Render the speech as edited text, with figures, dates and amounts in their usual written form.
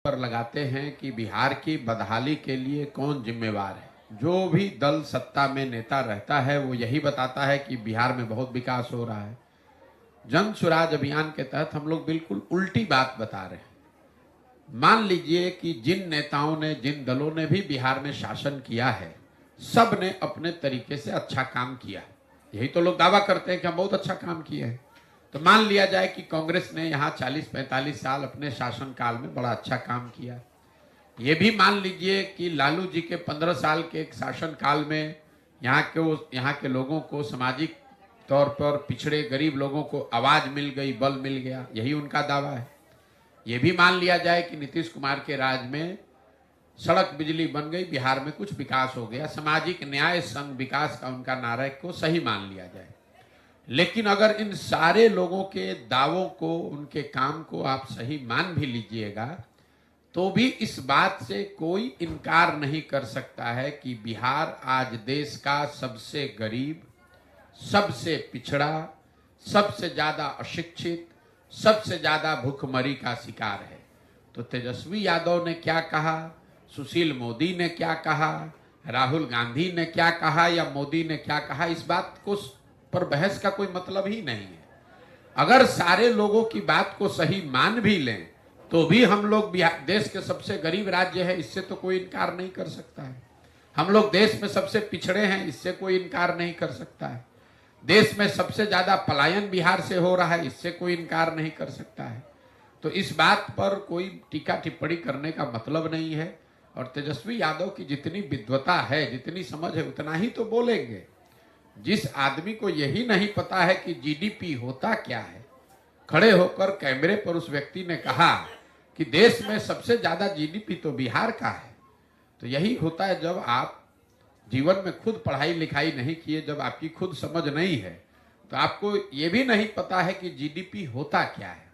पर लगाते हैं कि बिहार की बदहाली के लिए कौन जिम्मेवार है। जो भी दल सत्ता में नेता रहता है वो यही बताता है कि बिहार में बहुत विकास हो रहा है। जन स्वराज अभियान के तहत हम लोग बिल्कुल उल्टी बात बता रहे हैं। मान लीजिए कि जिन नेताओं ने, जिन दलों ने भी बिहार में शासन किया है, सब ने अपने तरीके से अच्छा काम किया। यही तो लोग दावा करते हैं कि हम बहुत अच्छा काम किए हैं। तो मान लिया जाए कि कांग्रेस ने यहाँ 40-45 साल अपने शासन काल में बड़ा अच्छा काम किया। ये भी मान लीजिए कि लालू जी के 15 साल के शासन काल में यहाँ के लोगों को सामाजिक तौर पर पिछड़े गरीब लोगों को आवाज मिल गई, बल मिल गया, यही उनका दावा है। ये भी मान लिया जाए कि नीतीश कुमार के राज में सड़क बिजली बन गई, बिहार में कुछ विकास हो गया, सामाजिक न्याय संग विकास का उनका नारा को सही मान लिया जाए। लेकिन अगर इन सारे लोगों के दावों को, उनके काम को आप सही मान भी लीजिएगा तो भी इस बात से कोई इनकार नहीं कर सकता है कि बिहार आज देश का सबसे गरीब, सबसे पिछड़ा, सबसे ज्यादा अशिक्षित, सबसे ज्यादा भूखमरी का शिकार है। तो तेजस्वी यादव ने क्या कहा, सुशील मोदी ने क्या कहा, राहुल गांधी ने क्या कहा या मोदी ने क्या कहा, इस बात को पर बहस का कोई मतलब ही नहीं है। अगर सारे लोगों की बात को सही मान भी लें तो भी हम लोग देश के सबसे गरीब राज्य है, इससे तो कोई इनकार नहीं कर सकता है। हम लोग देश में सबसे पिछड़े हैं, इससे कोई इनकार नहीं कर सकता है। देश में सबसे ज्यादा पलायन बिहार से हो रहा है, इससे कोई इनकार नहीं कर सकता है। तो इस बात पर कोई टीका टिप्पणी करने का मतलब नहीं है। और तेजस्वी यादव की जितनी विद्वता है, जितनी समझ है, उतना ही तो बोलेंगे। जिस आदमी को यही नहीं पता है कि जीडीपी होता क्या है, खड़े होकर कैमरे पर उस व्यक्ति ने कहा कि देश में सबसे ज्यादा जीडीपी तो बिहार का है। तो यही होता है जब आप जीवन में खुद पढ़ाई लिखाई नहीं किए, जब आपकी खुद समझ नहीं है, तो आपको ये भी नहीं पता है कि जीडीपी होता क्या है।